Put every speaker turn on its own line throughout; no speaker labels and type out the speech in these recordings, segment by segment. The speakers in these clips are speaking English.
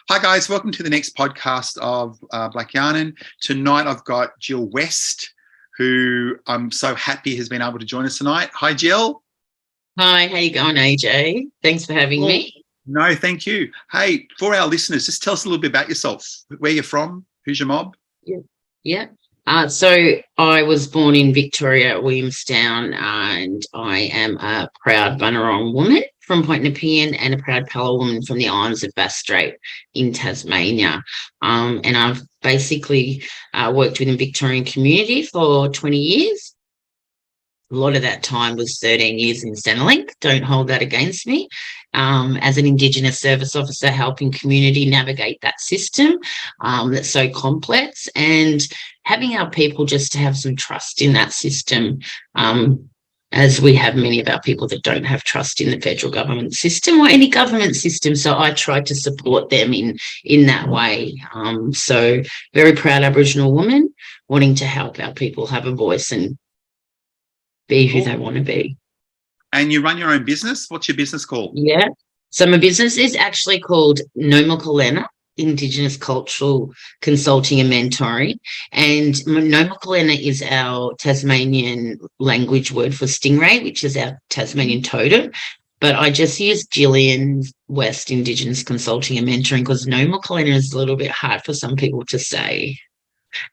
Hi guys, welcome to the next podcast of Black Yarnin. Tonight I've got Jill West, who I'm so happy has been able to join us tonight. Hi Jill.
Hi, how you going, AJ? Thanks for having me.
No, thank you. Hey, for our listeners, just tell us a little bit about yourself. Where you're from, who's your mob?
Yeah. So I was born in Victoria, Williamstown, and I am a proud Bunurong woman from Point Nepean and a proud Palawa woman from the islands of Bass Strait in Tasmania. And I've basically worked within the Victorian community for 20 years. A lot of that time was 13 years in Centrelink. Don't hold that against me. As an Indigenous service officer, helping community navigate that system that's so complex, and having our people just to have some trust in that system, as we have many of our people that don't have trust in the federal government system or any government system. So I tried to support them in that way. So very proud Aboriginal woman wanting to help our people have a voice and be who they want to be.
And you run your own business? What's your business called?
Yeah. So my business is actually called Nomuckerlener, Indigenous Cultural Consulting and Mentoring. And Nomuckerlener is our Tasmanian language word for Stingray, which is our Tasmanian totem. But I just use Jillian West, Indigenous Consulting and Mentoring, because Nomuckerlener is a little bit hard for some people to say.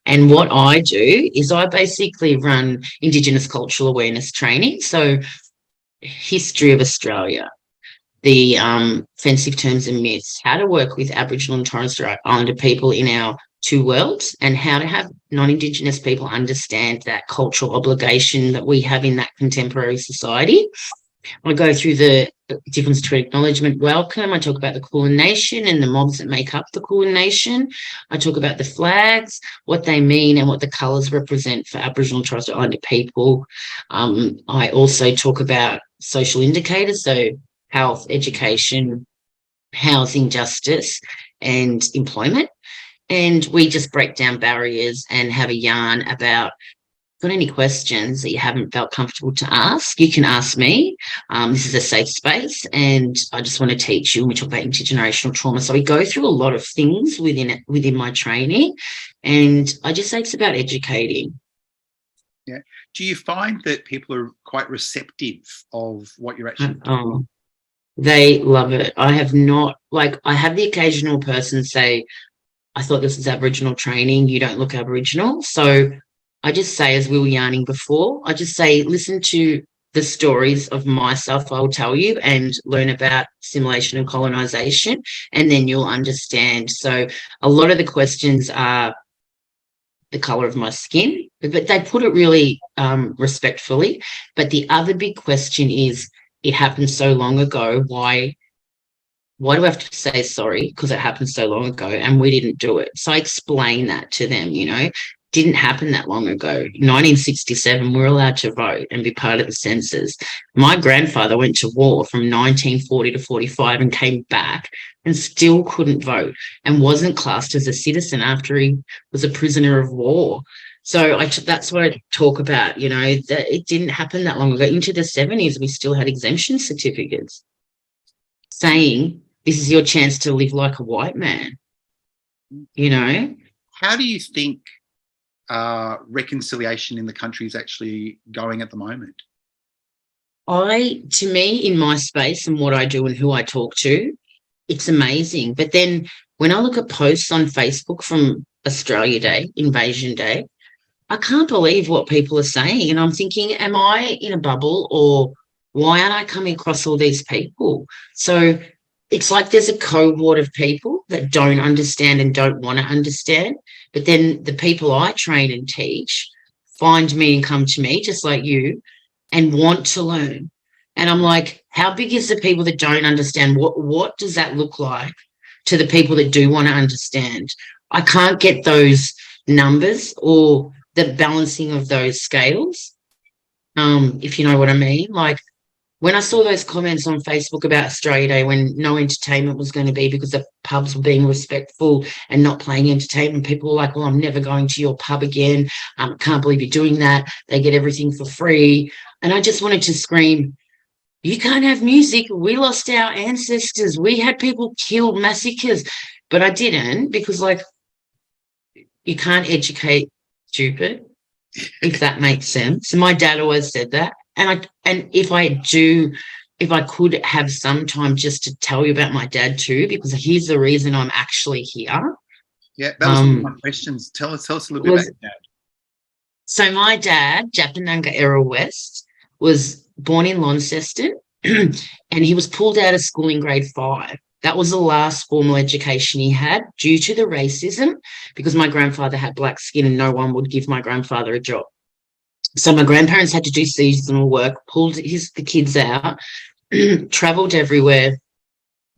And what I do is I basically run Indigenous cultural awareness training. So history of Australia, the offensive terms and myths, how to work with Aboriginal and Torres Strait Islander people in our two worlds, and how to have non-Indigenous people understand that cultural obligation that we have in that contemporary society. I go through the difference between acknowledgement, welcome. I talk about the Kulin Nation and the mobs that make up the Kulin Nation. I talk about the flags, what they mean and what the colours represent for Aboriginal and Torres Strait Islander people. I also talk about social indicators, so health, education, housing, justice and employment. And we just break down barriers and have a yarn about, got any questions that you haven't felt comfortable to ask, you can ask me. This is a safe space, and I just want to teach you. And we talk about intergenerational trauma. So we go through a lot of things within my training, and I just say it's about educating.
Yeah. Do you find that people are quite receptive of what you're actually doing?
They love it. I have the occasional person say, I thought this was Aboriginal training. You don't look Aboriginal. So I just say, as we were yarning before, I just say, listen to the stories of myself I will tell you, and learn about assimilation and colonisation, and then you'll understand. So a lot of the questions are the colour of my skin, but they put it really respectfully. But the other big question is, it happened so long ago, why do I have to say sorry? Because it happened so long ago and we didn't do it. So I explain that to them, didn't happen that long ago. 1967, we were allowed to vote and be part of the census. My grandfather went to war from 1940 to 45 and came back and still couldn't vote and wasn't classed as a citizen after he was a prisoner of war. So that's what I talk about, that it didn't happen that long ago. Into the 70s, we still had exemption certificates saying this is your chance to live like a white man,
How do you think reconciliation in the country is actually going at the moment?
To me, in my space and what I do and who I talk to, it's amazing. But then when I look at posts on Facebook from Australia Day, Invasion Day, I can't believe what people are saying. And I'm thinking, am I in a bubble, or why aren't I coming across all these people? So it's like there's a cohort of people that don't understand and don't want to understand. But then the people I train and teach find me and come to me, just like you, and want to learn. And I'm like, how big is the people that don't understand? What does that look like to the people that do want to understand? I can't get those numbers or the balancing of those scales, if you know what I mean. Like, when I saw those comments on Facebook about Australia Day, when no entertainment was going to be because the pubs were being respectful and not playing entertainment, people were like, well, I'm never going to your pub again. Can't believe you're doing that. They get everything for free. And I just wanted to scream, you can't have music. We lost our ancestors. We had people killed, massacres. But I didn't, because, like, you can't educate stupid, if that makes sense. And my dad always said that. And if I could have some time just to tell you about my dad too, because he's the reason I'm actually here.
Yeah, that was one of my questions. Tell us a little bit about your dad.
So my dad, Japanangka Errol West, was born in Launceston, and he was pulled out of school in grade 5. That was the last formal education he had due to the racism, because my grandfather had black skin and no one would give my grandfather a job. So my grandparents had to do seasonal work, pulled the kids out, travelled everywhere.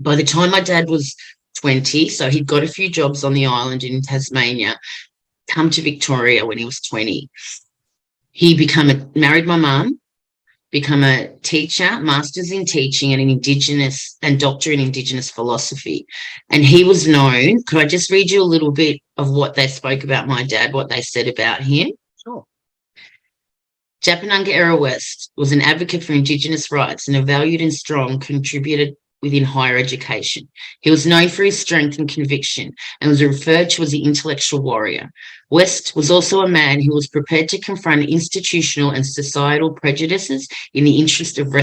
By the time my dad was 20, so he'd got a few jobs on the island in Tasmania, come to Victoria when he was 20. He married my mum, become a teacher, masters in teaching, and doctor in Indigenous philosophy. And he was known. Could I just read you a little bit of what they spoke about my dad, what they said about him?
Sure.
Japanangka Errol West was an advocate for Indigenous rights and a valued and strong contributor within higher education. He was known for his strength and conviction and was referred to as the intellectual warrior. West was also a man who was prepared to confront institutional and societal prejudices in the interest of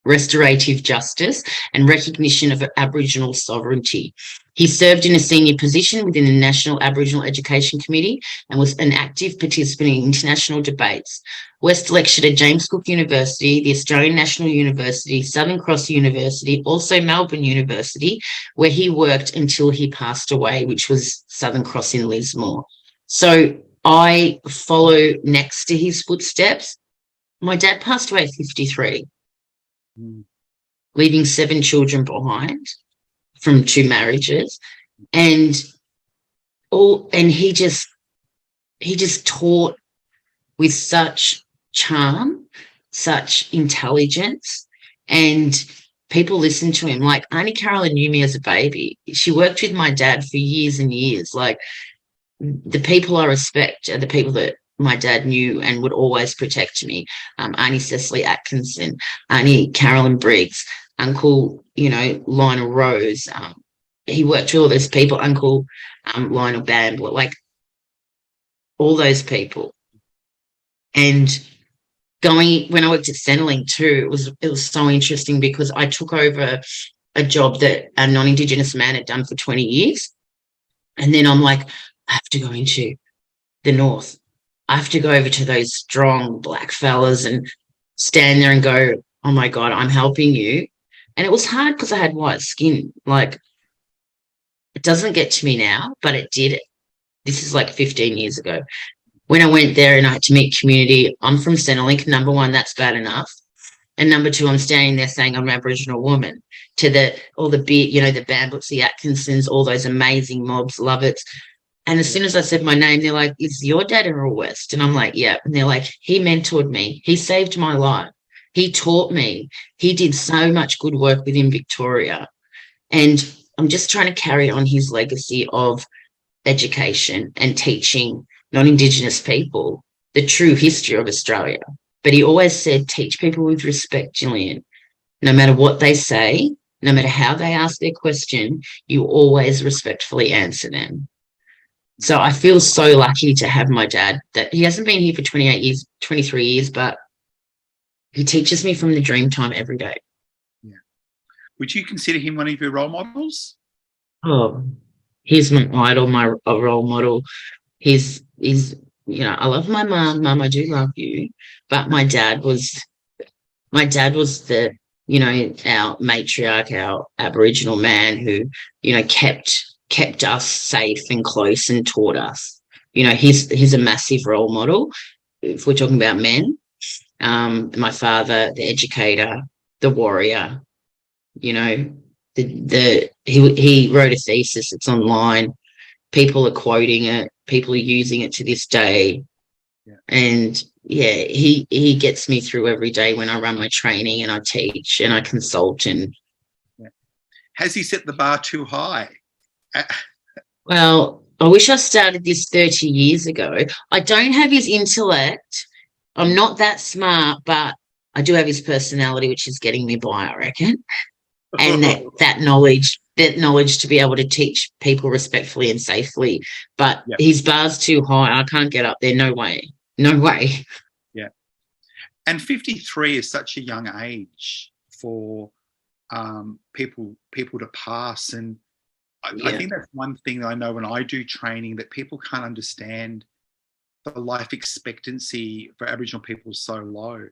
restorative justice and recognition of Aboriginal sovereignty. He served in a senior position within the National Aboriginal Education Committee and was an active participant in international debates. West lectured at James Cook University, the Australian National University, Southern Cross University, also Melbourne University, where he worked until he passed away, which was Southern Cross in Lismore. So I follow next to his footsteps. My dad passed away at 53. Leaving 7 children behind from 2 marriages, and he just taught with such charm, such intelligence, and people listened to him. Like, Auntie Carolyn knew me as a baby. She worked with my dad for years and years. Like, the people I respect are the people that my dad knew and would always protect me. Auntie Cecily Atkinson, Auntie Carolyn Briggs, Uncle, Lionel Rose. He worked with all those people, Uncle Lionel Bambler, like all those people. And when I worked at Centrelink too, it was so interesting because I took over a job that a non-Indigenous man had done for 20 years. And then I'm like, I have to go into the North. I have to go over to those strong black fellas and stand there and go, oh my God, I'm helping you. And it was hard because I had white skin. Like, it doesn't get to me now, but it did. This is like 15 years ago. When I went there and I had to meet community, I'm from Centrelink. Number 1, that's bad enough. And number 2, I'm standing there saying I'm an Aboriginal woman to the Bambuts, the Atkinsons, all those amazing mobs, Lovitts. And as soon as I said my name, they're like, is your dad Errol West? And I'm like, yeah. And they're like, he mentored me. He saved my life. He taught me. He did so much good work within Victoria. And I'm just trying to carry on his legacy of education and teaching non-Indigenous people the true history of Australia. But he always said, teach people with respect, Jillian. No matter what they say, no matter how they ask their question, you always respectfully answer them. So I feel so lucky to have my dad, that he hasn't been here for 28 years, 23 years, but he teaches me from the dream time every day.
Yeah. Would you consider him one of your role models?
Oh, he's my idol, my role model. He's I love my mum. Mum, I do love you. But my dad was the, our matriarch, our Aboriginal man who, kept us safe and close and taught us. He's a massive role model. If we're talking about men, my father, the educator, the warrior, he wrote a thesis. It's online. People are quoting it. People are using it to this day. Yeah. And yeah, he gets me through every day when I run my training and I teach and I consult. And
has he set the bar too high?
Well, I wish I started this 30 years ago. I don't have his intellect. I'm not that smart, but I do have his personality, which is getting me by, I reckon. And that knowledge that knowledge to be able to teach people respectfully and safely. But
Yeah.
his bar's too high. I can't get up there. No way. No way.
Yeah. And 53 is such a young age for people to pass. And I think that's one thing that I know when I do training, that people can't understand the life expectancy for Aboriginal people is so low.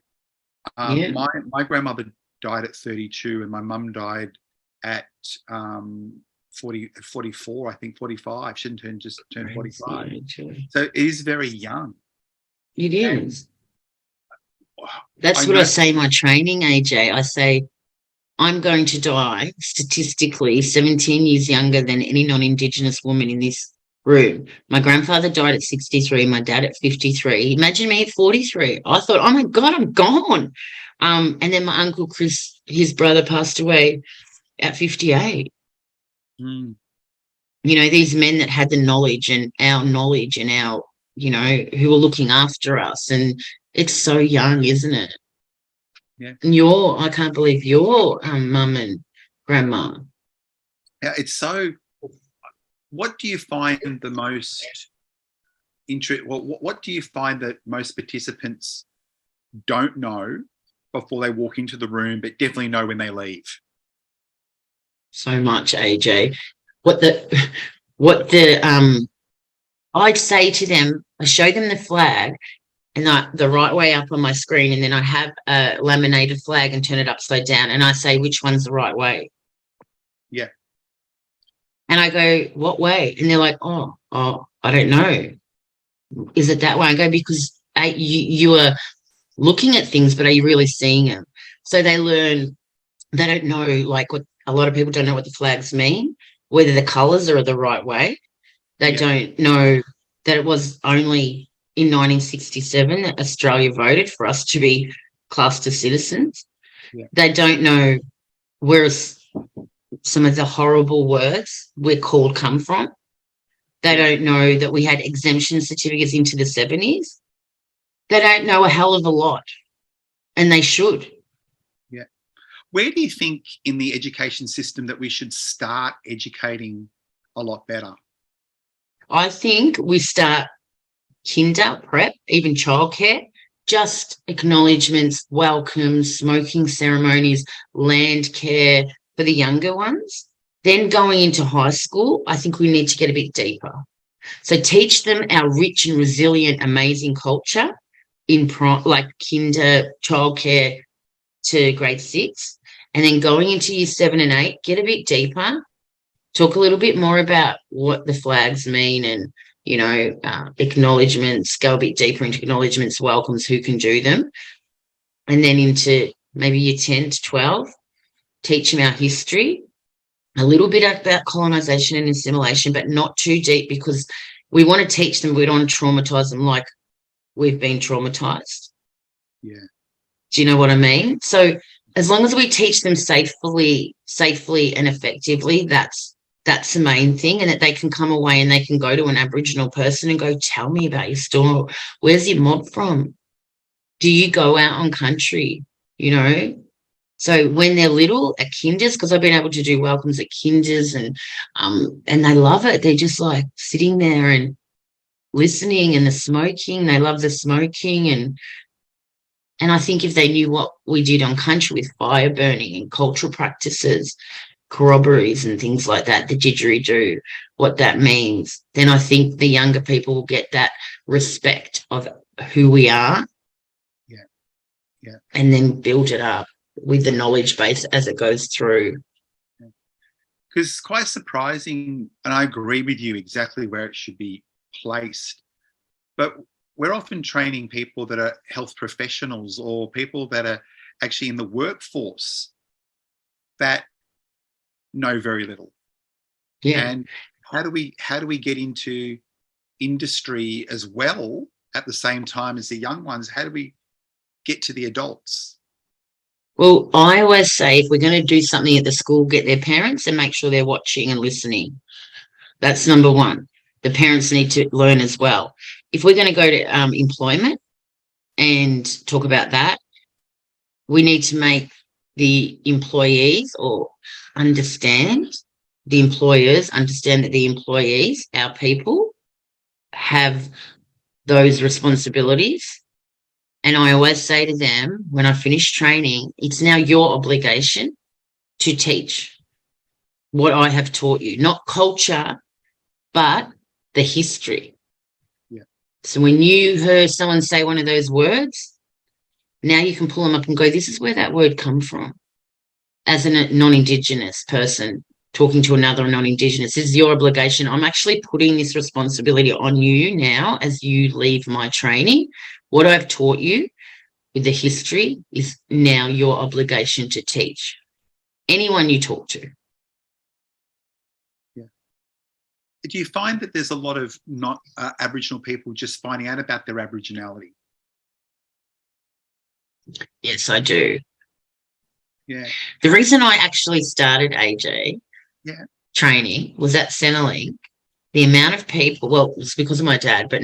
My grandmother died at 32 and my mum died at 44, I think 45. She didn't turn 45. So it is very young.
It is. That's what I say in my training, AJ. I say, I'm going to die statistically 17 years younger than any non-Indigenous woman in this room. My grandfather died at 63, my dad at 53. Imagine me at 43. I thought, oh my God, I'm gone. And then my uncle Chris, his brother, passed away at 58.
Mm.
You know, these men that had the knowledge and our, you know, who were looking after us. And it's so young, isn't it?
Yeah.
And I can't believe your mum and grandma.
Yeah, it's so. What do you find the most what do you find that most participants don't know before they walk into the room, but definitely know when they leave?
So much, AJ. I'd say to them, I show them the flag and the right way up on my screen, and then I have a laminated flag and turn it upside down, and I say, which one's the right way?
Yeah.
And I go, what way? And they're like, oh, I don't know. Is it that way? I go, because you are looking at things, but are you really seeing them? So they learn. They don't know, like, what a lot of people don't know what the flags mean, whether the colours are the right way. They don't know that it was only in 1967 that Australia voted for us to be classed as citizens.
Yeah.
They don't know where some of the horrible words we're called come from. They don't know that we had exemption certificates into the 70s. They don't know a hell of a lot, and they should.
Yeah. Where do you think in the education system that we should start educating a lot better?
I think we start kinder, prep, even childcare, just acknowledgements, welcomes, smoking ceremonies, land care for the younger ones. Then going into high school, I think we need to get a bit deeper. So teach them our rich and resilient, amazing culture in like kinder, childcare to grade 6. And then going into year 7 and 8, get a bit deeper, talk a little bit more about what the flags mean and, you know, acknowledgements, go a bit deeper into acknowledgements, welcomes, who can do them. And then into maybe year 10 to 12, teach them our history, a little bit about colonisation and assimilation, but not too deep, because we want to teach them, we don't want to traumatise them like we've been traumatised.
Yeah.
Do you know what I mean? So as long as we teach them safely and effectively, that's the main thing, and that they can come away and they can go to an Aboriginal person and go, tell me about your story. Where's your mob from? Do you go out on country? You know? So when they're little at kinders, because I've been able to do welcomes at kinders, and they love it. They're just like sitting there and listening, and the smoking. They love the smoking, and I think if they knew what we did on country with fire burning and cultural practices, corroborees and things like that, the didgeridoo, what that means, then I think the younger people will get that respect of who we are.
Yeah. Yeah.
And then build it up with the knowledge base as it goes through.
Because it's quite surprising, and I agree with you exactly where it should be placed, but we're often training people that are health professionals or people that are actually in the workforce that know very little.
Yeah.
And how do we get into industry as well at the same time as the young ones? How do we get to the adults?
Well, I always say, if we're going to do something at the school, get their parents and make sure they're watching and listening. That's number one. The parents need to learn as well. If we're going to go to employment and talk about that, we need to make the employees or understand the employers understand that the employees, our people, have those responsibilities. And I always say to them, when I finish training, it's now your obligation to teach what I have taught you, not culture, but the history.
Yeah.
So when you heard someone say one of those words, now you can pull them up and go, this is where that word come from. As a non-Indigenous person talking to another non-Indigenous, this is your obligation. I'm actually putting this responsibility on you now as you leave my training. What I've taught you with the history is now your obligation to teach anyone you talk to.
Yeah. Do you find that there's a lot of not Aboriginal people just finding out about their Aboriginality?
Yes, I do.
Yeah.
The reason I actually started AJ training was at Centrelink. The amount of people, well, it was because of my dad, but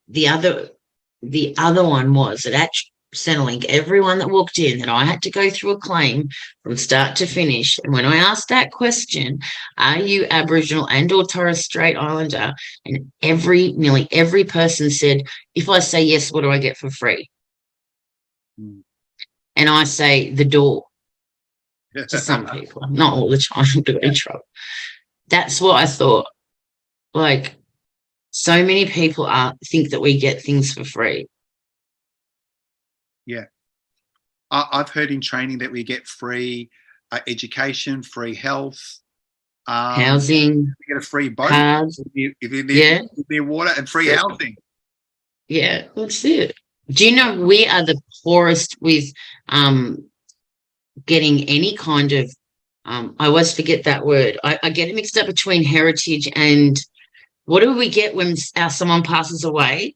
the other one was that at Centrelink, everyone that walked in, that I had to go through a claim from start to finish. And when I asked that question, are you Aboriginal and or Torres Strait Islander? And nearly every person said, if I say yes, what do I get for free?
Mm.
And I say the door to some people, not all the time, to each other. That's what I thought. Like, so many people think that we get things for free.
Yeah. I've heard in training that we get free education, free health,
housing.
We get a free boat
cards,
if you near water, and free housing.
Yeah, that's it. Do you know we are the poorest with getting any kind of I always forget that word. I get it mixed up between heritage and what do we get when someone passes away?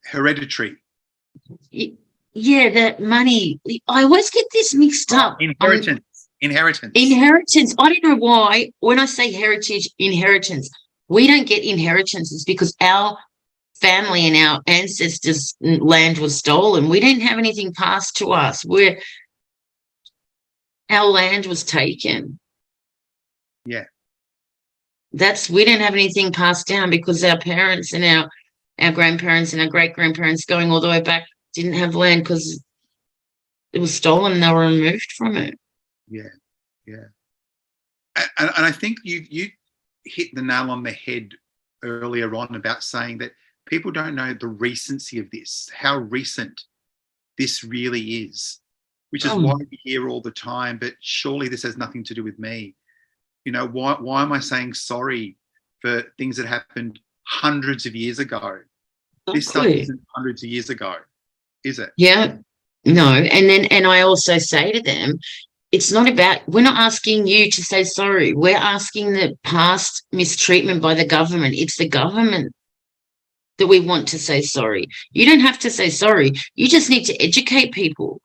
Hereditary.
Yeah, that money. I always get this mixed up.
Inheritance.
Inheritance. I don't know why. When I say heritage, inheritance, we don't get inheritances because our family and our ancestors' land was stolen. We didn't have anything passed to us. Our land was taken.
Yeah.
We didn't have anything passed down because our parents and our grandparents and our great-grandparents going all the way back didn't have land because it was stolen and they were removed from it.
Yeah, yeah. And I think you hit the nail on the head earlier on about saying that people don't know the recency of this, how recent this really is, which is why we hear all the time, but surely this has nothing to do with me. You know, why am I saying sorry for things that happened hundreds of years ago? Exactly. This stuff isn't hundreds of years ago, is it?
Yeah, no. And I also say to them, it's not about, we're not asking you to say sorry. We're asking the past mistreatment by the government. It's the government that we want to say sorry. You don't have to say sorry. You just need to educate people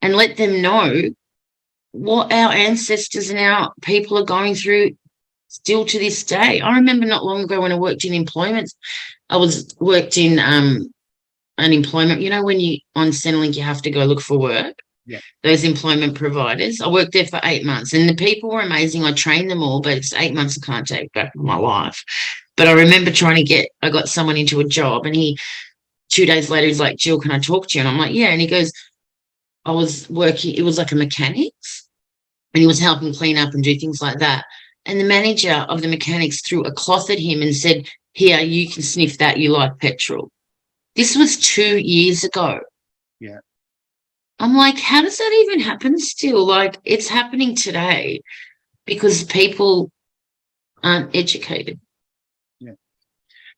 and let them know what our ancestors and our people are going through still to this day. I remember not long ago when I worked in employment, worked in unemployment. You know, when you on Centrelink, you have to go look for work.
Yeah. Those
employment providers. I worked there for 8 months and the people were amazing. I trained them all, but it's 8 months I can't take back my life. But I remember I got someone into a job and 2 days later, he's like, Jill, can I talk to you? And I'm like, yeah. And he goes, I was working, it was like a mechanics and he was helping clean up and do things like that. And the manager of the mechanics threw a cloth at him and said, here, you can sniff that, you like petrol. This was 2 years ago.
Yeah.
I'm like, how does that even happen still? Like, it's happening today because people aren't educated.
Yeah.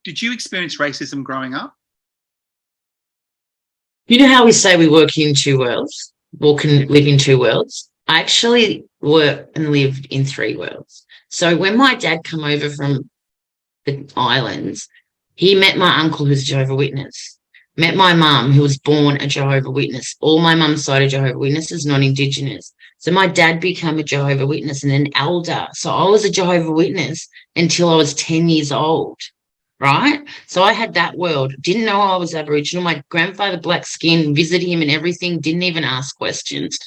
Did you experience racism growing up?
You know how we say we work in two worlds, or can live in two worlds? I actually worked and lived in 3 worlds. So when my dad came over from the islands, he met my uncle who's a Jehovah's Witness, met my mum who was born a Jehovah's Witness. All my mum's side of Jehovah's Witnesses, non-Indigenous. So my dad became a Jehovah's Witness and an elder. So I was a Jehovah's Witness until I was 10 years old, right? So I had that world. Didn't know I was Aboriginal. My grandfather, black skin, visited him and everything, didn't even ask questions.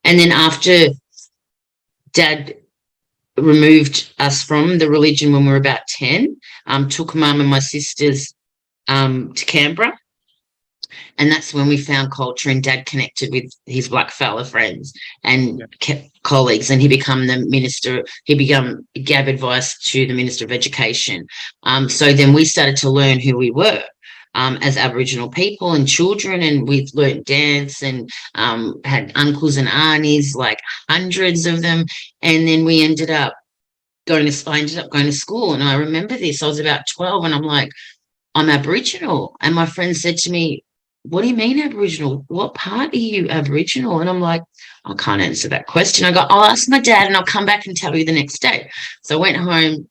And then after Dad removed us from the religion when we were about 10, took mum and my sisters to Canberra. And that's when we found culture, and Dad connected with his blackfella friends and colleagues, and he became the minister. He gave advice to the Minister of Education. So then we started to learn who we were as Aboriginal people and children, and we learnt dance and had uncles and aunties, like hundreds of them. And then we ended up I ended up going to school, and I remember this. I was about 12, and I'm like, I'm Aboriginal. And my friend said to me, what do you mean Aboriginal? What part are you Aboriginal? And I'm like, I can't answer that question. I go, I'll ask my dad and I'll come back and tell you the next day. So I went home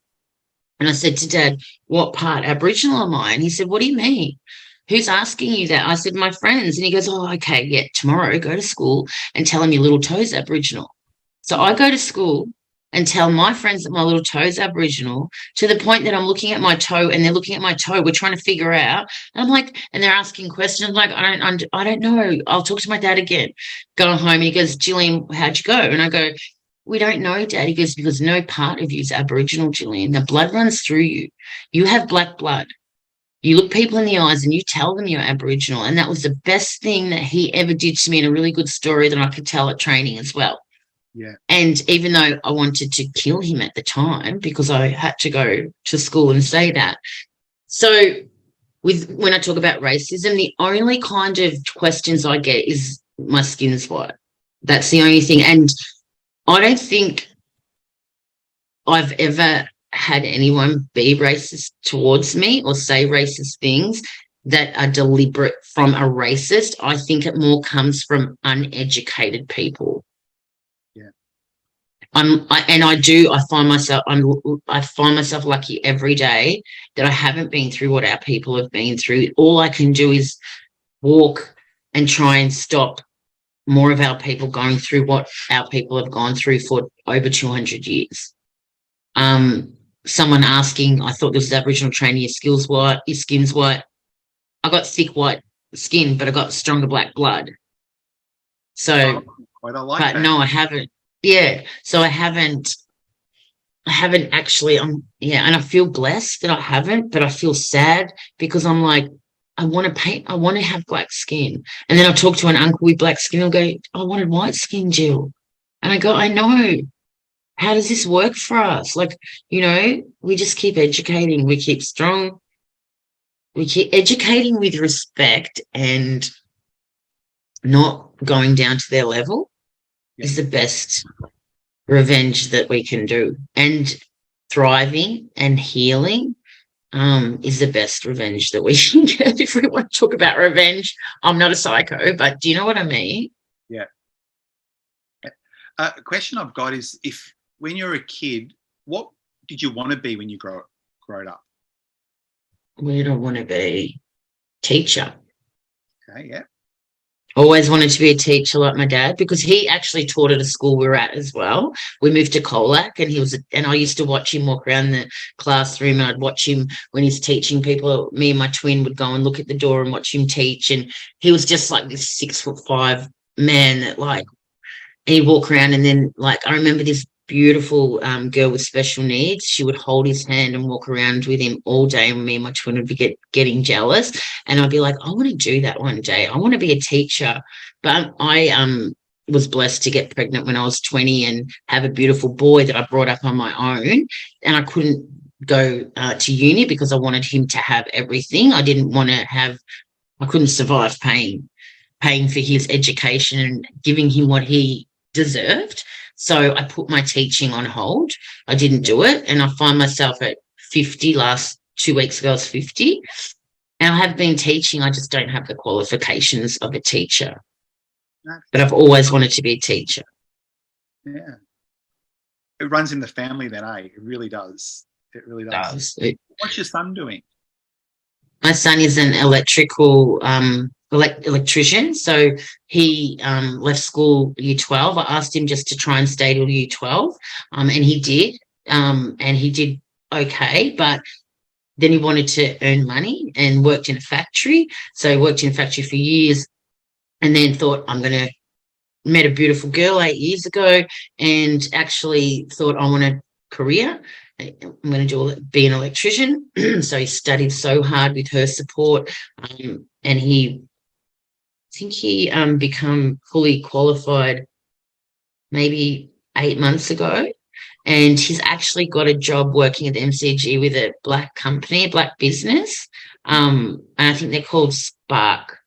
and I said to Dad, what part Aboriginal am I? And he said, what do you mean? Who's asking you that? I said, my friends. And he goes, oh, okay, yeah, tomorrow go to school and tell them your little toe's Aboriginal. So I go to school and tell my friends that my little toe's Aboriginal, to the point that I'm looking at my toe and they're looking at my toe. We're trying to figure out. And I'm like, and they're asking questions. I'm like, I don't know. I'll talk to my dad again. Going home, and he goes, Jillian, how'd you go? And I go, we don't know, Dad. He goes, because no part of you is Aboriginal, Jillian. The blood runs through you. You have black blood. You look people in the eyes and you tell them you're Aboriginal. And that was the best thing that he ever did to me, and a really good story that I could tell at training as well.
Yeah.
And even though I wanted to kill him at the time, because I had to go to school and say that. So when I talk about racism, the only kind of questions I get is my skin's white. That's the only thing. And I don't think I've ever had anyone be racist towards me or say racist things that are deliberate from a racist. I think it more comes from uneducated people. I find myself lucky every day that I haven't been through what our people have been through. All I can do is walk and try and stop more of our people going through what our people have gone through for over 200 years. Someone asking, I thought this was Aboriginal training, your skin's white. I got thick white skin, but I got stronger black blood. So,
I don't like that.
No, I haven't. Yeah, so I haven't actually, and I feel blessed that I haven't, but I feel sad because I'm like, I want to have black skin. And then I'll talk to an uncle with black skin, he'll go, I wanted white skin, Jill. And I go, I know. How does this work for us? Like, we just keep educating, we keep strong, we keep educating with respect and not going down to their level. Is the best revenge that we can do. And thriving and healing is the best revenge that we can get. If we want to talk about revenge, I'm not a psycho, but do you know what I mean?
Yeah. A question I've got is, if when you're a kid, what did you want to be when you grow up?
We don't want to be teacher.
Okay, yeah.
Always wanted to be a teacher like my dad, because he actually taught at a school we were at as well. We moved to Colac, and I used to watch him walk around the classroom, and I'd watch him when he's teaching people. Me and my twin would go and look at the door and watch him teach, and he was just like this 6'5" man that, like, he'd walk around, and then, like, I remember this beautiful girl with special needs. She would hold his hand and walk around with him all day, and me and my twin would be getting jealous, and I'd be like, I want to do that one day. I want to be a teacher. But I was blessed to get pregnant when I was 20 and have a beautiful boy that I brought up on my own, and I couldn't go to uni because I wanted him to have everything. I couldn't survive paying for his education and giving him what he deserved. So I put my teaching on hold. I didn't do it. And I find myself at 50. Last 2 weeks ago, I was 50. And I have been teaching. I just don't have the qualifications of a teacher. But I've always wanted to be a teacher.
Yeah. It runs in the family then, eh? It really does. It really does. What's your son doing?
My son is an electrician. So he left school year 12. I asked him just to try and stay till year 12, and he did. And he did okay, but then he wanted to earn money and worked in a factory. So he worked in a factory for years, and then thought, met a beautiful girl 8 years ago, and actually thought, I want to career. I'm going to be an electrician. So he studied so hard with her support, and I think he become fully qualified maybe 8 months ago, and he's actually got a job working at the MCG with a black company, a black business. And I think they're called Spark.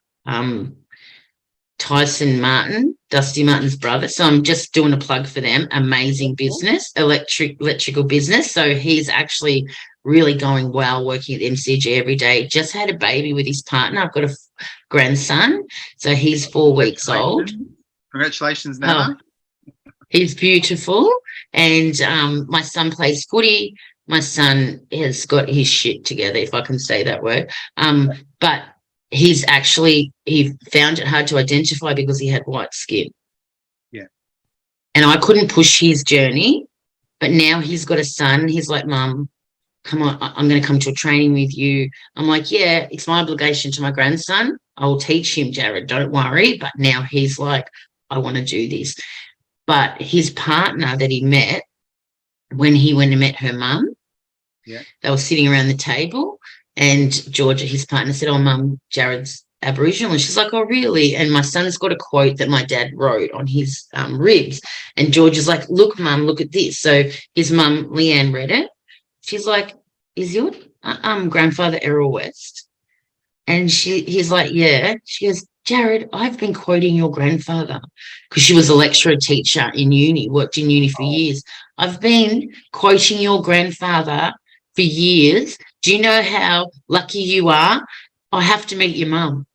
Tyson Martin, Dusty Martin's brother. So I'm just doing a plug for them. Amazing business, electrical business. So he's actually really going well, working at the MCG every day. Just had a baby with his partner. I've got a grandson. So he's 4 weeks old.
Congratulations, Nana.
He's beautiful. And my son plays footy. My son has got his shit together, if I can say that word. But he found it hard to identify because he had white skin.
Yeah.
And I couldn't push his journey, but now he's got a son. He's like, Mum, come on, I'm going to come to a training with you. I'm like, yeah, it's my obligation to my grandson. I will teach him, Jared, don't worry. But now he's like, I want to do this. But his partner that he met, when he went and met her mum, they were sitting around the table, and Georgia, his partner, said, oh, Mum, Jared's Aboriginal. And she's like, oh, really? And my son's got a quote that my dad wrote on his ribs. And Georgia's like, look, Mum, look at this. So his mum, Leanne, read it. She's like, is your grandfather Errol West? And he's like, yeah. She goes, Jared, I've been quoting your grandfather, because she was a lecturer teacher in uni, worked in uni for years. I've been quoting your grandfather for years. Do you know how lucky you are? I have to meet your mum.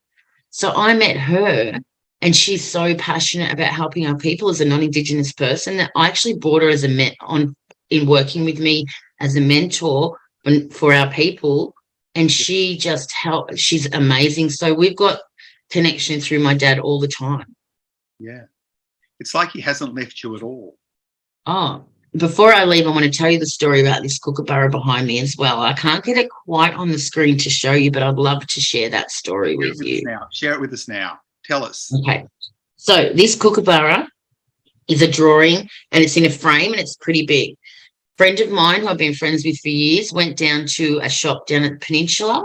So I met her, and she's so passionate about helping our people as a non-Indigenous person that I actually brought her as in working with me as a mentor for our people. And she just helped. She's amazing. So we've got connection through my dad all the time.
Yeah. It's like he hasn't left you at all.
Oh, before I leave, I want to tell you the story about this kookaburra behind me as well. I can't get it quite on the screen to show you, but I'd love to share that story with you.
Share it with us now. Tell us.
Okay. So this kookaburra is a drawing, and it's in a frame, and it's pretty big. A friend of mine who I've been friends with for years went down to a shop down at the Peninsula,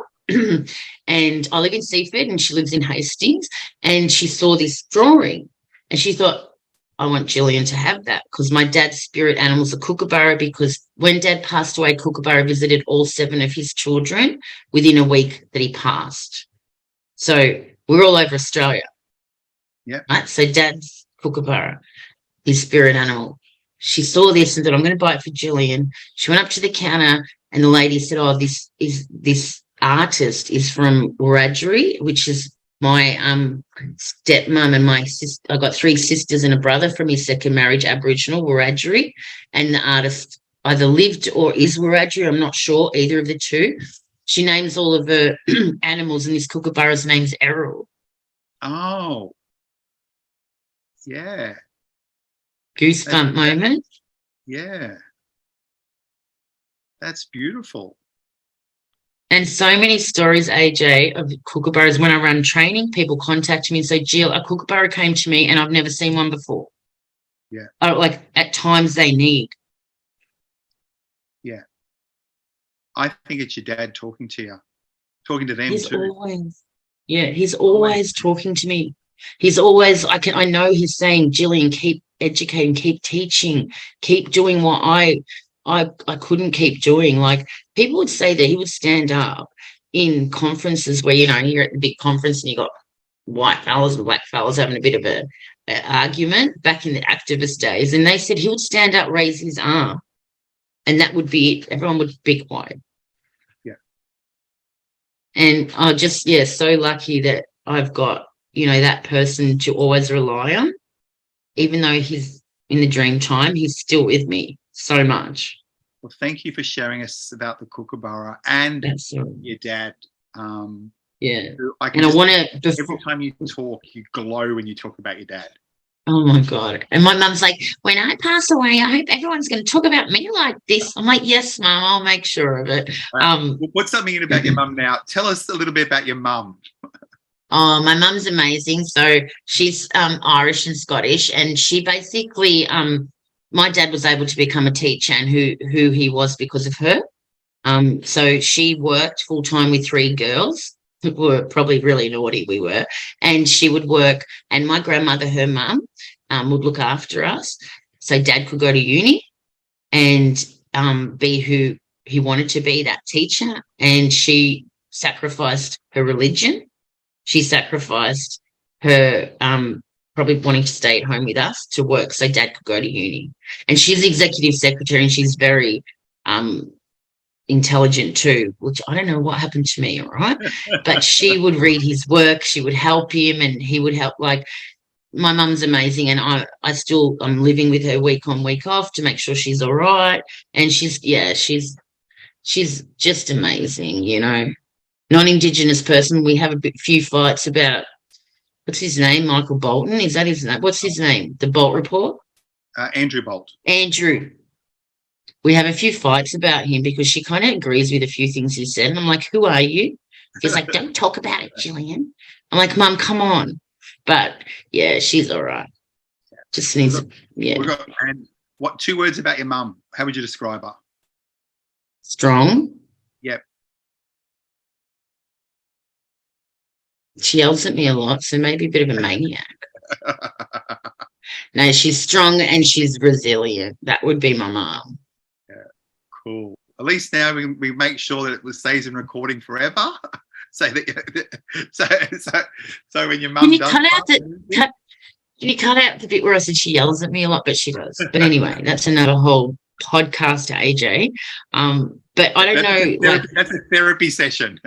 and I live in Seaford and she lives in Hastings, and she saw this drawing and she thought, I want Jillian to have that, because my dad's spirit animal's a kookaburra, because when Dad passed away, kookaburra visited all 7 of his children within a week that he passed. So we're all over Australia.
Yeah.
Right? So Dad's kookaburra, his spirit animal. She saw this and thought, I'm going to buy it for Jillian. She went up to the counter and the lady said, oh, this artist is from Wiradjuri, which is my stepmom and my sister. I got 3 sisters and a brother from his second marriage, Aboriginal, Wiradjuri, and the artist either lived or is Wiradjuri. I'm not sure, either of the two. She names all of her animals, and this kookaburra's name's Errol.
Oh, yeah.
Goosebump moment.
Yeah. That's beautiful.
And so many stories, AJ, of kookaburras. When I run training, people contact me and say, Jill, a kookaburra came to me and I've never seen one before.
Yeah.
Like at times they need.
Yeah. I think it's your dad talking to you, talking to them too.
He's always talking to me. He's always, I know he's saying, Jillian, keep educating, keep teaching, keep doing what I couldn't keep doing. Like, people would say that he would stand up in conferences where, you're at the big conference and you got white fellas and black fellas having a bit of an argument back in the activist days, and they said he would stand up, raise his arm, and that would be it. Everyone would be quiet.
Yeah.
And I just, so lucky that I've got, that person to always rely on. Even though he's in the dream time, he's still with me so much.
Well, thank you for sharing us about the kookaburra and your dad.
And I want to.
Every time you talk, you glow when you talk about your dad.
Oh my God! And my mum's like, when I pass away, I hope everyone's going to talk about me like this. I'm like, yes, Mum, I'll make sure of it.
What's something about your mum now? Tell us a little bit about your mum.
Oh, my mum's amazing. So she's Irish and Scottish, and she basically my dad was able to become a teacher, and who he was because of her. So she worked full time with 3 girls who were probably really naughty, we were, and she would work, and my grandmother, her mum, would look after us. So dad could go to uni and be who he wanted to be, that teacher. And she sacrificed her religion. She sacrificed her probably wanting to stay at home with us to work so dad could go to uni. And she's executive secretary, and she's very intelligent too, which I don't know what happened to me, all right? But she would read his work, she would help him, and he would help. Like, my mum's amazing, and I'm living with her week on, week off to make sure she's all right. And she's just amazing, you know. Non-Indigenous person, we have few fights about, what's his name, Michael Bolton, is that his name? What's his name? The Bolt Report?
Andrew Bolt.
Andrew. We have a few fights about him because she kind of agrees with a few things he said. And I'm like, who are you? He's like, don't talk about it, Jillian. I'm like, Mum, come on. But, yeah, she's all right. Just needs,
And what 2 words about your mum? How would you describe her?
Strong.
Yep.
She yells at me a lot, so maybe a bit of a maniac. No, she's strong and she's resilient. That would be my mum.
Yeah, cool. At least now we make sure that it stays in recording forever. So that so when your mum does,
can you cut out the bit where I said she yells at me a lot? But she does. But anyway, that's another whole podcast to AJ. But I don't know.
That's a therapy session.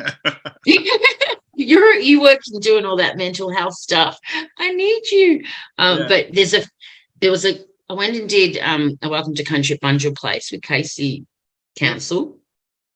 You working doing all that mental health stuff. I need you. But I went and did a Welcome to Country at Bunjil Place with Casey Council,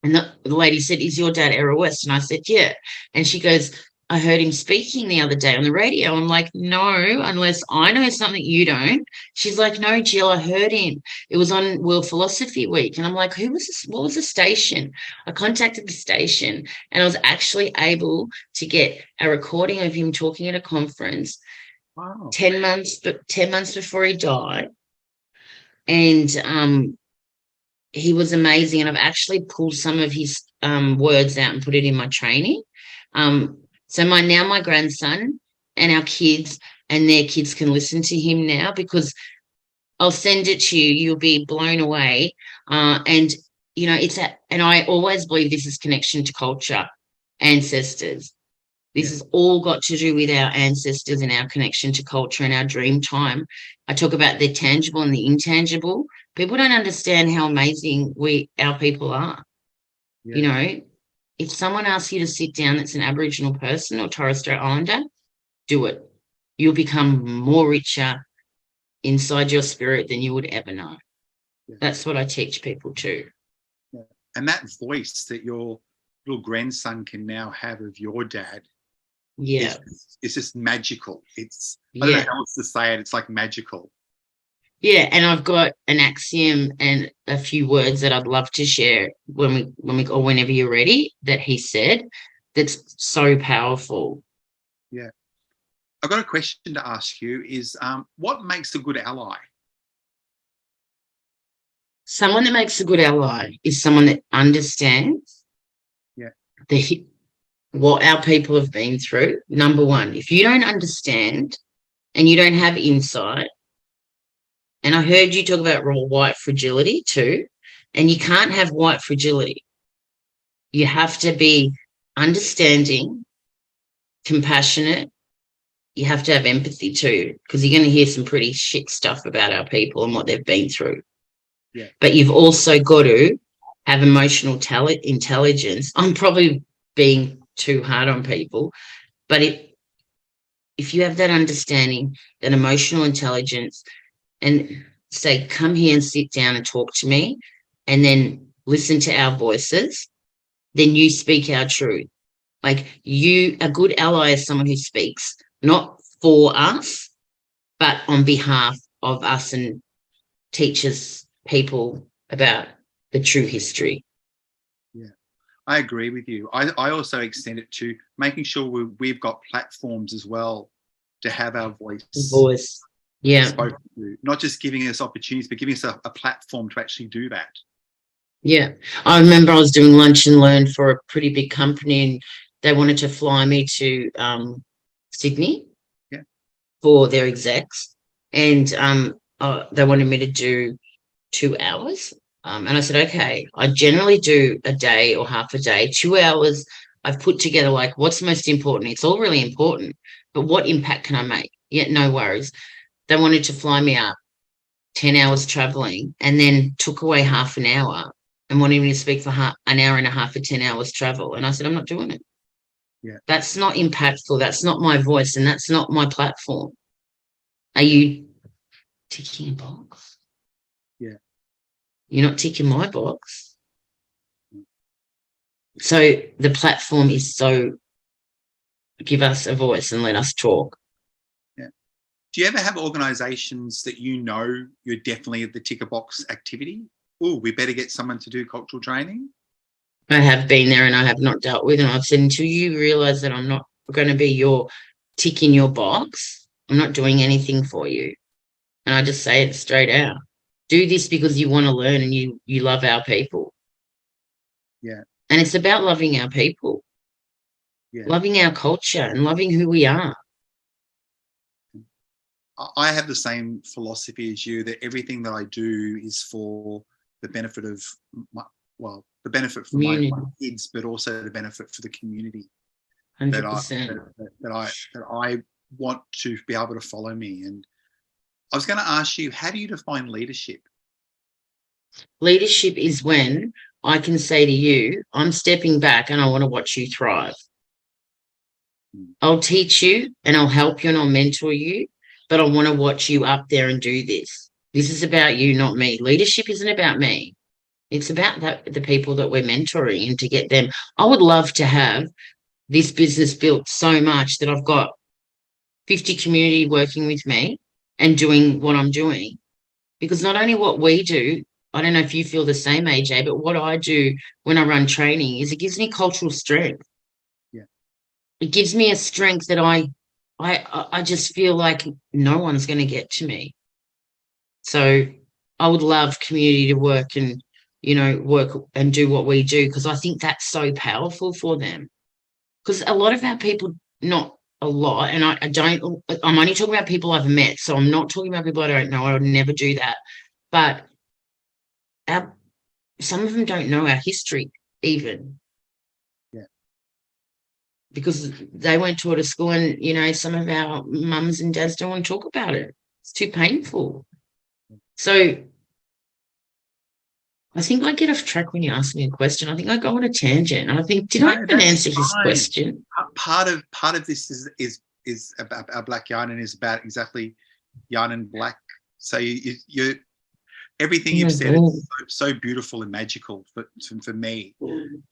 and the lady said, "Is your dad Errol West?" And I said, "Yeah." And she goes, "I heard him speaking the other day on the radio." I'm like, "No, unless I know something you don't." She's like, "No, Jill, I heard him. It was on World Philosophy Week." And I'm like, "Who was this? What was the station?" I contacted the station, and I was actually able to get a recording of him talking at a conference.
Wow.
10 months before he died. And he was amazing. And I've actually pulled some of his words out and put it in my training. So my grandson and our kids and their kids can listen to him now, because I'll send it to you. You'll be blown away. And, you know, and I always believe this is connection to culture, ancestors. This has all got to do with our ancestors and our connection to culture and our dream time. I talk about the tangible and the intangible. People don't understand how amazing our people are. Yeah. You know, if someone asks you to sit down that's an Aboriginal person or Torres Strait Islander, do it. You'll become more richer inside your spirit than you would ever know. Yeah. That's what I teach people too.
Yeah. And that voice that your little grandson can now have of your dad, it's just magical. I don't know how else to say it. It's like magical.
Yeah, and I've got an axiom and a few words that I'd love to share when we or whenever you're ready, that he said, that's so powerful.
Yeah. I've got a question to ask you is, what makes a good ally?
Someone that makes a good ally is someone that understands what our people have been through. Number one, if you don't understand and you don't have insight, and I heard you talk about raw white fragility too, and you can't have white fragility. You have to be understanding, compassionate. You have to have empathy too, because you're going to hear some pretty shit stuff about our people and what they've been through. Yeah. But you've also got to have emotional intelligence. I'm probably being too hard on people, but if you have that understanding, that emotional intelligence, and say, come here and sit down and talk to me, and then listen to our voices, then you speak our truth. Like, a good ally is someone who speaks not for us, but on behalf of us, and teaches people about the true history.
Yeah, I agree with you. I also extend it to making sure we've got platforms as well to have our voice.
Yeah.
spoken to, not just giving us opportunities, but giving us a platform to actually do that.
Yeah. I remember I was doing lunch and learn for a pretty big company, and they wanted to fly me to Sydney for their execs. And they wanted me to do 2 hours. And I said, okay, I generally do a day or half a day. 2 hours, I've put together, like, what's most important? It's all really important, but what impact can I make? Yeah, no worries. They wanted to fly me up 10 hours traveling, and then took away half an hour and wanted me to speak for an hour and a half for 10 hours travel. And I said, I'm not doing it.
Yeah.
That's not impactful. That's not my voice, and that's not my platform. Are you ticking a box?
Yeah.
You're not ticking my box. So the platform is so give us a voice and let us talk.
Yeah. Do you ever have organisations that you know you're definitely at the ticker box activity? Oh, we better get someone to do cultural training?
I have been there and I have not dealt with, and I've said, until you realise that I'm not going to be your tick in your box, I'm not doing anything for you. And I just say it straight out. Do this because you want to learn and you love our people.
Yeah.
And it's about loving our people, loving our culture and loving who we are.
I have the same philosophy as you, that everything that I do is for the benefit of the benefit for my kids, but also the benefit for the community
100%.
that I want to be able to follow me. And I was going to ask you, how do you define leadership?
Leadership is when I can say to you, I'm stepping back and I want to watch you thrive. I'll teach you and I'll help you and I'll mentor you, but I want to watch you up there and do this. This is about you, not me. Leadership isn't about me. It's about the people that we're mentoring, and to get them. I would love to have this business built so much that I've got 50 community working with me and doing what I'm doing. Because not only what we do, I don't know if you feel the same, AJ, but what I do when I run training is it gives me cultural strength.
Yeah.
It gives me a strength that I just feel like no one's going to get to me. So I would love community to work and, work and do what we do, because I think that's so powerful for them. Because a lot of our people, not a lot, and I'm only talking about people I've met, so I'm not talking about people I don't know. I would never do that. But some of them don't know our history even.
Yeah.
Because they weren't taught at school, and, some of our mums and dads don't want to talk about it. It's too painful. So I think I get off track when you ask me a question. I think I go on a tangent. And I think, did I even answer his question?
Part of this is about our Black Yarn, and is about exactly YarninBlak. So you everything you've said is so beautiful and magical for me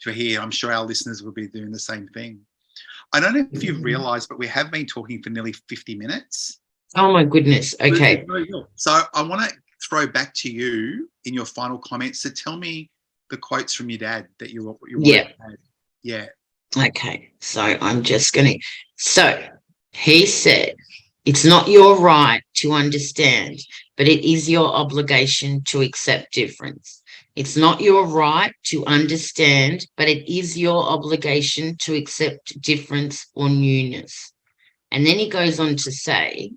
to hear. I'm sure our listeners will be doing the same thing. I don't know if you've realised, but we have been talking for nearly 50 minutes.
Oh, my goodness. Okay.
So I want to throw back to you in your final comments to tell me the quotes from your dad that you want to add. Yeah.
Okay. So I'm just going to... So he said, it's not your right to understand, but it is your obligation to accept difference. It's not your right to understand, but it is your obligation to accept difference or newness. And then he goes on to say,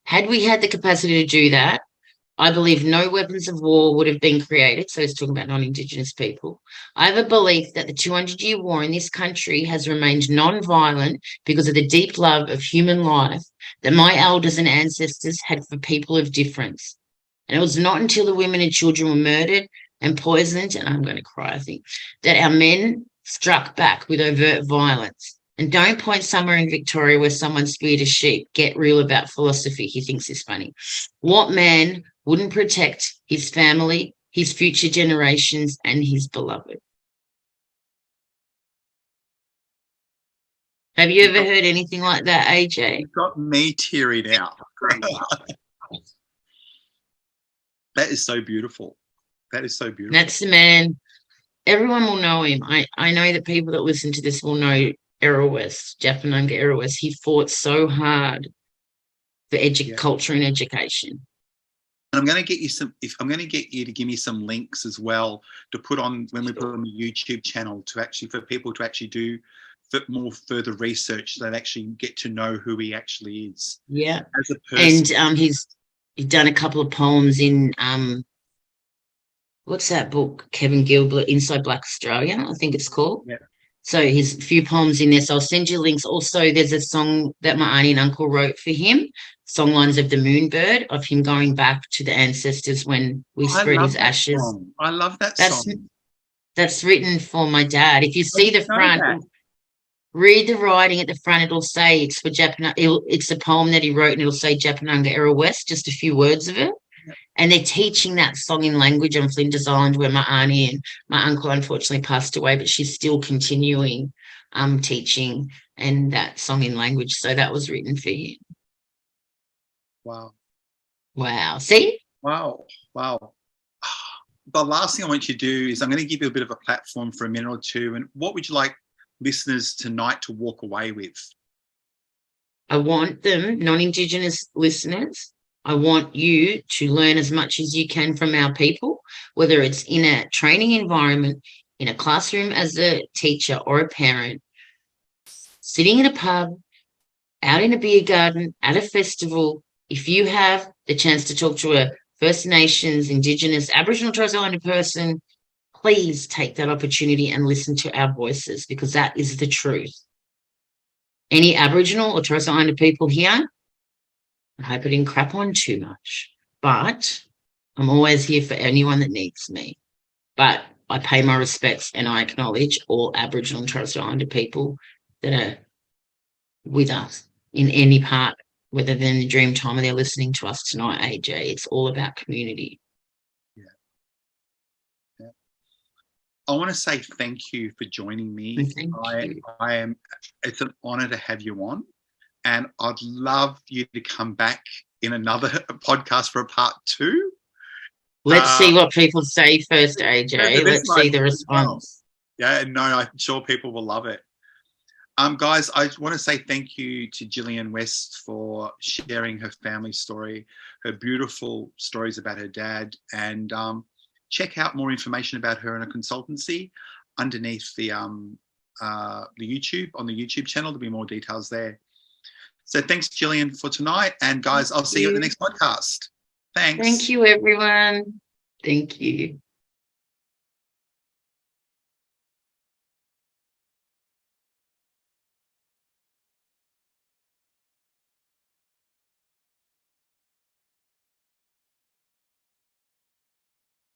had we had the capacity to do that, I believe no weapons of war would have been created. So he's talking about non-Indigenous people. I have a belief that the 200-year war in this country has remained non-violent because of the deep love of human life that my elders and ancestors had for people of difference. And it was not until the women and children were murdered and poisoned, and I'm going to cry, I think, that our men struck back with overt violence. And don't point somewhere in Victoria where someone speared a sheep. Get real about philosophy. He thinks it's funny. What man wouldn't protect his family, his future generations, and his beloved? Have you ever heard anything like that, AJ?
You've got me tearing out. That is so beautiful. That is so beautiful.
That's the man. Everyone will know him. I know that people that listen to this will know Errol West, Japanangka Errol West. He fought so hard for culture and education.
And I'm going to get you to give me some links as well to put on when we put on the YouTube channel for people to actually do more further research, so they actually get to know who he actually is.
Yeah.
As a person.
And he's done a couple of poems in what's that book, Kevin Gilbert, Inside Black Australia, I think it's called.
Yeah.
So his few poems in there. So I'll send you links. Also, there's a song that my auntie and uncle wrote for him, Songlines of the Moonbird, of him going back to the ancestors when we spread his ashes.
Song. I love that song.
That's written for my dad. If you see the front, read the writing at the front. It'll say it's for it's a poem that he wrote, and it'll say Japanangka Errol West, just a few words of it. And they're teaching that song in language on Flinders Island, where my auntie and my uncle unfortunately passed away, but she's still continuing teaching and that song in language. So that was written for you. Wow. See?
Wow. The last thing I want you to do is I'm going to give you a bit of a platform for a minute or two. And what would you like listeners tonight to walk away with?
I want them, non-Indigenous listeners, I want you to learn as much as you can from our people, whether it's in a training environment, in a classroom as a teacher or a parent, sitting in a pub, out in a beer garden, at a festival. If you have the chance to talk to a First Nations, Indigenous, Aboriginal, Torres Strait Islander person, please take that opportunity and listen to our voices, because that is the truth. Any Aboriginal or Torres Strait Islander people here, I hope I didn't crap on too much, but I'm always here for anyone that needs me. But I pay my respects and I acknowledge all Aboriginal and Torres Strait Islander people that are with us in any part, whether they're in the dream time or they're listening to us tonight, AJ. It's all about community.
Yeah. I want to say thank you for joining me. It's an honor to have you on. And I'd love you to come back in another podcast for a part 2.
Let's see what people say first, AJ. Let's see the response.
Yeah, no, I'm sure people will love it. Guys, I want to say thank you to Jillian West for sharing her family story, her beautiful stories about her dad, and check out more information about her and her consultancy underneath the YouTube, on the YouTube channel. There'll be more details there. So thanks, Jillian, for tonight. And guys, I'll see you at the next podcast. Thanks.
Thank you, everyone. Thank you.